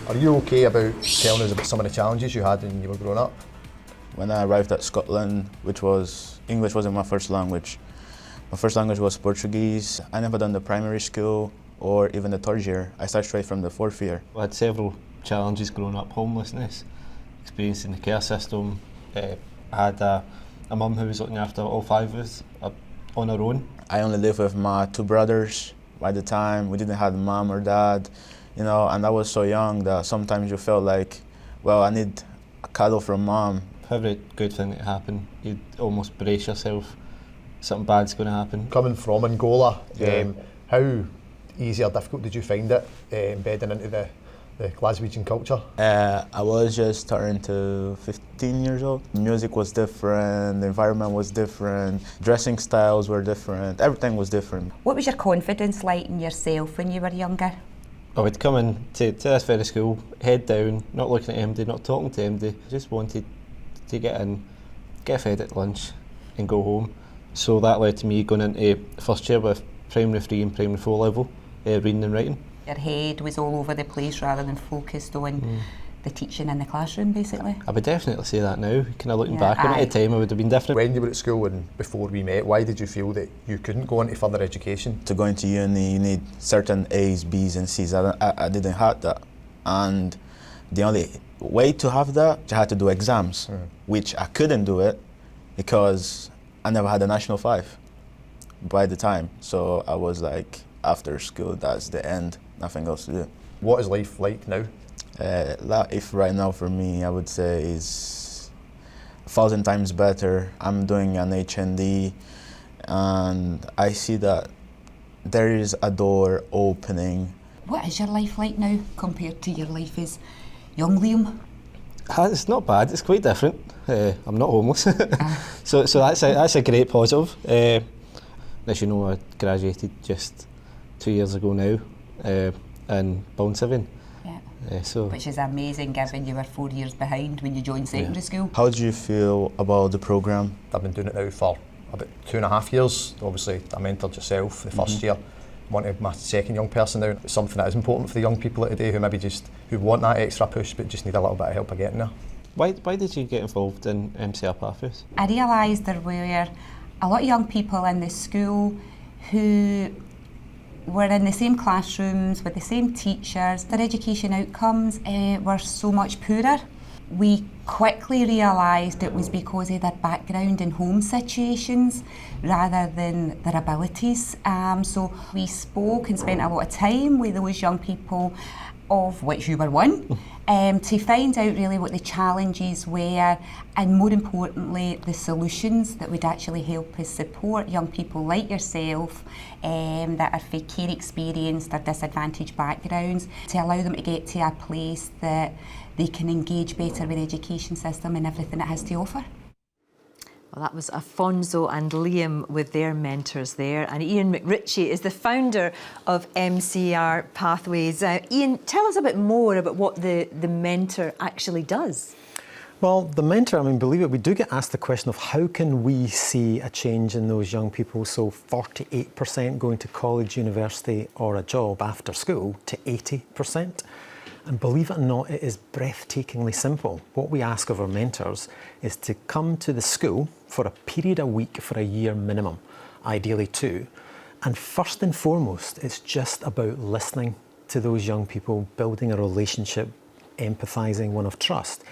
Are you okay about telling us about some of the challenges you had when you were growing up? When I arrived at Scotland, English wasn't my first language. My first language was Portuguese. I never done the primary school or even the third year. I started straight from the fourth year. I had several challenges growing up: homelessness, experiencing the care system. I had a mum who was looking after all five of us on her own. I only lived with my two brothers by the time. We didn't have mom or dad, and I was so young that sometimes you felt like, well, I need a cuddle from mom. For every good thing that happened, you'd almost brace yourself. Something bad's going to happen. Coming from Angola, how easy or difficult did you find it embedding into the Glaswegian culture? I was just turning to 15 years old. Music was different, the environment was different, dressing styles were different, everything was different. What was your confidence like in yourself when you were younger? I would come in to this very school, head down, not looking at MD, not talking to MD, just wanted to get in, get fed at lunch and go home. So that led to me going into first year with primary 3 and primary 4 level, reading and writing. Your head was all over the place rather than focused on the teaching in the classroom, basically? I would definitely say that now. Kind of looking back on it at the time, it would have been different. When you were at school and before we met, why did you feel that you couldn't go into further education? To go into uni, you need certain A's, B's and C's. I didn't have that. And the only way to have that, you had to do exams, which I couldn't do it because I never had a National 5 by the time. So I was like, after school, that's the end, nothing else to do. What is life like now? Life right now for me, I would say is 1,000 times better. I'm doing an HND and I see that there is a door opening. What is your life like now compared to your life as young Liam? It's not bad, it's quite different. I'm not homeless, so that's a great positive. As you know, I graduated just 2 years ago now in Bound 7. Which is amazing given you were 4 years behind when you joined secondary school. How do you feel about the programme? I've been doing it now for about 2.5 years. Obviously, I mentored yourself the first year. Wanted my second young person now. It's something that is important for the young people of today who maybe who want that extra push but just need a little bit of help of getting there. Why did you get involved in MCR Pathways? I realised there were a lot of young people in the school who were in the same classrooms with the same teachers. Their education outcomes were so much poorer. We quickly realised it was because of their background in home situations rather than their abilities. So we spoke and spent a lot of time with those young people, of which you were one, to find out really what the challenges were and more importantly the solutions that would actually help us support young people like yourself that are for care experienced or disadvantaged backgrounds to allow them to get to a place that they can engage better with the education system and everything it has to offer. Well, that was Afonso and Liam with their mentors there. And Iain MacRitchie is the founder of MCR Pathways. Iain, tell us a bit more about what the mentor actually does. Well, the mentor, believe it, we do get asked the question of how can we see a change in those young people? So 48% going to college, university or a job after school to 80%. And believe it or not, it is breathtakingly simple. What we ask of our mentors is to come to the school for a period a week for a year minimum, ideally 2. And first and foremost, it's just about listening to those young people, building a relationship, empathising, one of trust.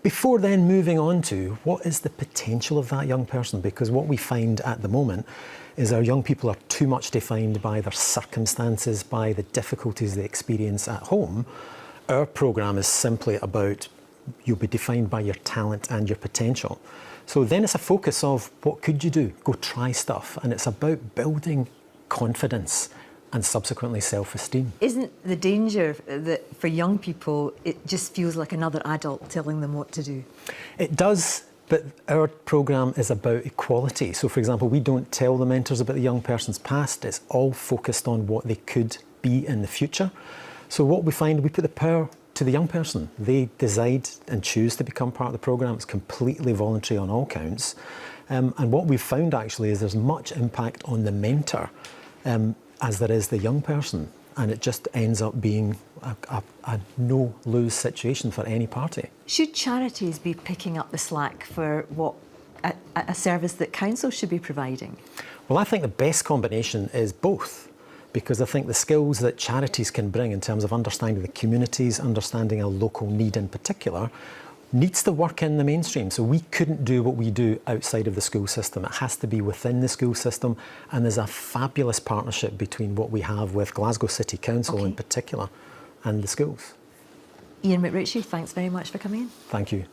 Before then moving on to what is the potential of that young person, because what we find at the moment is our young people are too much defined by their circumstances, by the difficulties they experience at home. Our programme is simply about you'll be defined by your talent and your potential. So then it's a focus of what could you do? Go try stuff. And it's about building confidence and subsequently self-esteem. Isn't the danger that for young people it just feels like another adult telling them what to do? It does, but our programme is about equality. So, for example, we don't tell the mentors about the young person's past. It's all focused on what they could be in the future. So what we find, we put the power to the young person. They decide and choose to become part of the programme. It's completely voluntary on all counts. And what we've found actually is there's much impact on the mentor as there is the young person. And it just ends up being a no-lose situation for any party. Should charities be picking up the slack for what a service that council should be providing? Well, I think the best combination is both, because I think the skills that charities can bring in terms of understanding the communities, understanding a local need in particular, needs to work in the mainstream. So we couldn't do what we do outside of the school system. It has to be within the school system, and there's a fabulous partnership between what we have with Glasgow City Council in particular and the schools. Iain MacRitchie, thanks very much for coming in. Thank you.